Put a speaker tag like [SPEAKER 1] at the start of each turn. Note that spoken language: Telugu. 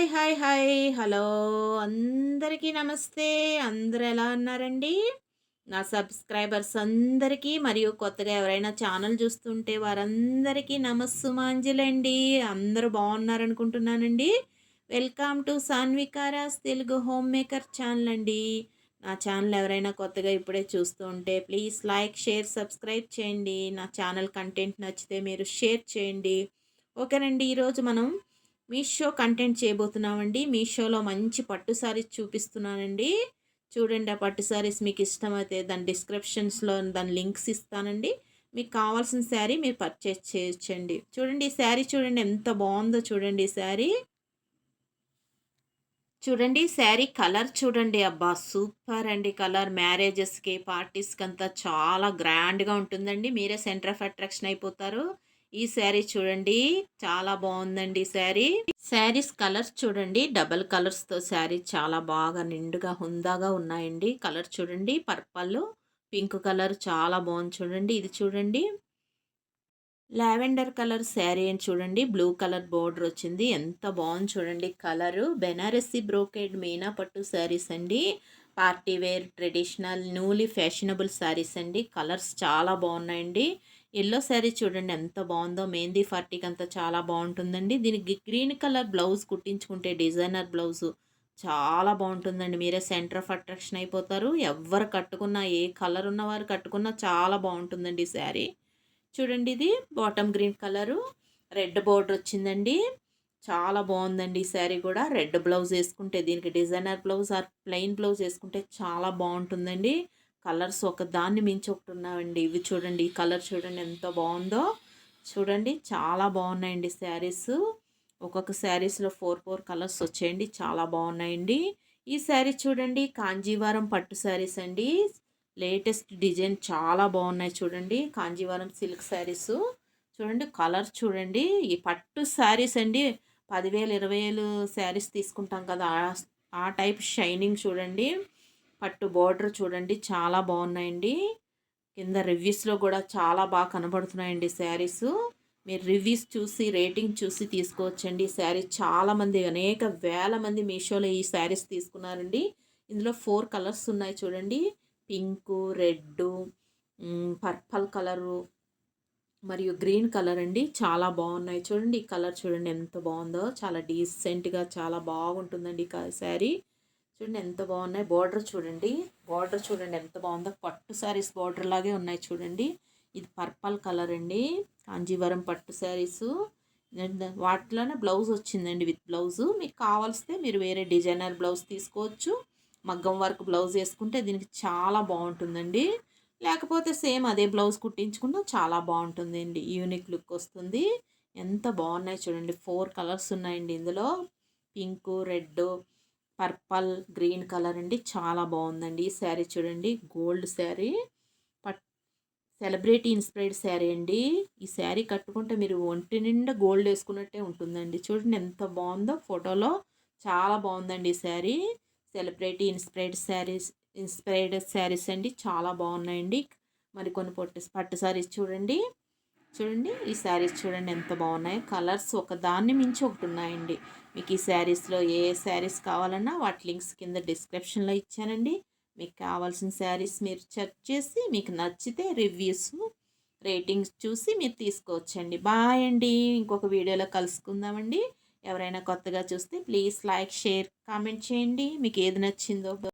[SPEAKER 1] హాయ్ హాయ్ హాయ్ హలో అందరికీ నమస్తే. అందరూ ఎలా ఉన్నారండి? నా సబ్స్క్రైబర్స్ అందరికీ మరియు కొత్తగా ఎవరైనా ఛానల్ చూస్తుంటే వారందరికీ నమస్సుమాంజలండి. అందరూ బాగున్నారనుకుంటున్నానండి. Welcome to Sanvikaras Telugu home maker channel అండి. నా ఛానల్ ఎవరైనా కొత్తగా ఇప్పుడే చూస్తూ ఉంటే ప్లీజ్ లైక్ షేర్ సబ్స్క్రైబ్ చేయండి. నా ఛానల్ కంటెంట్ నచ్చితే మీరు షేర్ చేయండి. ఓకేనండి. ఈరోజు మనం మీషో కంటెంట్ చేయబోతున్నామండి. మీషోలో మంచి పట్టు సారీస్ చూపిస్తున్నానండి. చూడండి, ఆ పట్టు సారీస్ మీకు ఇష్టమైతే దాని డిస్క్రిప్షన్స్లో దాని లింక్స్ ఇస్తానండి. మీకు కావాల్సిన శారీ మీరు పర్చేస్ చేయొచ్చండి. చూడండి ఈ శారీ చూడండి ఎంత బాగుందో. చూడండి ఈ శారీ చూడండి. శారీ కలర్ చూడండి, అబ్బా సూపర్ అండి. కలర్ మ్యారేజెస్కి పార్టీస్కి అంతా చాలా గ్రాండ్గా ఉంటుందండి. మీరే సెంటర్ ఆఫ్ అట్రాక్షన్ అయిపోతారు. ఈ శారీ చూడండి చాలా బాగుందండి. శారీస్ కలర్స్ చూడండి, డబల్ కలర్స్తో శారీ చాలా బాగా నిండుగా హుందాగా ఉన్నాయండి. కలర్ చూడండి, పర్పల్ పింక్ కలర్ చాలా బాగుంది. చూడండి ఇది చూడండి, లావెండర్ కలర్ శారీ అని చూడండి, బ్లూ కలర్ బోర్డర్ వచ్చింది. ఎంత బాగుంది చూడండి కలరు. బెనారసి బ్రోకేడ్ మీనా పట్టు శారీస్ అండి. Party wear, traditional, newly fashionable sarees అండి. కలర్స్ చాలా బాగున్నాయండి. ఎల్లో శారీ చూడండి ఎంత బాగుందో. మెహందీ పార్టీకి అంతా చాలా బాగుంటుందండి. దీనికి గ్రీన్ కలర్ బ్లౌజ్ కుట్టించుకుంటే డిజైనర్ బ్లౌజు చాలా బాగుంటుందండి. మీరే సెంటర్ ఆఫ్ అట్రాక్షన్ అయిపోతారు. ఎవరు కట్టుకున్నా, ఏ కలర్ ఉన్నవారు కట్టుకున్నా చాలా బాగుంటుందండి ఈ శారీ. చూడండి ఇది bottom green colour, red border వచ్చిందండి. చాలా బాగుందండి ఈ శారీ కూడా. రెడ్ బ్లౌజ్ వేసుకుంటే, దీనికి designer blouse or plain blouse వేసుకుంటే చాలా బాగుంటుందండి. కలర్స్ ఒక దాన్ని మించి ఒకటి ఉన్నాయండి. ఇవి చూడండి, ఈ కలర్ చూడండి ఎంత బాగుందో. చూడండి చాలా బాగున్నాయండి శారీస్. ఒక్కొక్క శారీస్లో 4 కలర్స్ వచ్చాయండి. చాలా బాగున్నాయండి. ఈ శారీ చూడండి, కాంజీవరం పట్టు శారీస్ అండి. లేటెస్ట్ డిజైన్ చాలా బాగున్నాయి చూడండి. కాంజీవరం సిల్క్ శారీస్ చూడండి. కలర్ చూడండి. ఈ పట్టు శారీస్ అండి 10,000 20,000 శారీస్ తీసుకుంటాం కదా, ఆ టైప్ షైనింగ్ చూడండి. పట్టు బార్డర్ చూడండి చాలా బాగున్నాయండి. కింద రివ్యూస్లో కూడా చాలా బాగా కనబడుతున్నాయండి శారీస్. మీరు రివ్యూస్ చూసి రేటింగ్ చూసి తీసుకోవచ్చండి. ఈ శారీ చాలామంది, అనేక వేల మంది మీషోలో ఈ శారీస్ తీసుకున్నారండి. ఇందులో 4 కలర్స్ ఉన్నాయి చూడండి. పింకు, రెడ్డు, పర్పల్ కలరు మరియు గ్రీన్ కలర్ అండి. చాలా బాగున్నాయి చూడండి. ఈ కలర్ చూడండి ఎంత బాగుందో. చాలా డీసెంట్గా చాలా బాగుంటుందండి శారీ. చూడండి ఎంత బాగున్నాయి. బార్డర్ చూడండి, బార్డర్ చూడండి ఎంత బాగుందో. పట్టు శారీస్ బార్డర్ లాగే ఉన్నాయి చూడండి. ఇది పర్పల్ కలర్ అండి. కాంజీవరం పట్టు శారీసు. వాటిలోనే బ్లౌజ్ వచ్చిందండి, విత్ బ్లౌజు. మీకు కావాల్సితే మీరు వేరే డిజైనర్ బ్లౌజ్ తీసుకోవచ్చు. మగ్గం వర్క్ బ్లౌజ్ వేసుకుంటే దీనికి చాలా బాగుంటుందండి. లేకపోతే సేమ్ అదే బ్లౌజ్ కుట్టించుకున్నా చాలా బాగుంటుందండి. యూనిక్ లుక్ వస్తుంది. ఎంత బాగున్నాయి చూడండి. 4 కలర్స్ ఉన్నాయండి ఇందులో. Pink, red, purple, green colour అండి. చాలా బాగుందండి ఈ శారీ చూడండి. గోల్డ్ శారీ, పట్ సెలబ్రిటీ ఇన్స్పైర్డ్ శారీ అండి. ఈ శారీ కట్టుకుంటే మీరు ఒంటి నిండా గోల్డ్ వేసుకున్నట్టే ఉంటుందండి. చూడండి ఎంత బాగుందో ఫోటోలో. చాలా బాగుందండి ఈ శారీ. సెలబ్రిటీ ఇన్స్పైర్డ్ శారీస్ అండి. చాలా బాగున్నాయండి. మరి కొన్ని పట్టు శారీస్ చూడండి. చూడండి ఈ శారీస్ చూడండి ఎంత బాగున్నాయో. కలర్స్ ఒక దాన్ని మించి ఒకటి ఉన్నాయండి. మీకు ఈ శారీస్లో ఏ శారీస్ కావాలన్నా వాటి లింక్స్ కింద డిస్క్రిప్షన్లో ఇచ్చానండి. మీకు కావాల్సిన శారీస్ మీరు సెర్చ్ చేసి మీకు నచ్చితే రివ్యూస్, రేటింగ్స్ చూసి మీరు తీసుకోవచ్చండి. బాయ్ అండి. ఇంకొక వీడియోలో కలుసుకుందామండి. ఎవరైనా కొత్తగా చూస్తే ప్లీజ్ లైక్ షేర్ కామెంట్ చేయండి. మీకు ఏది నచ్చిందో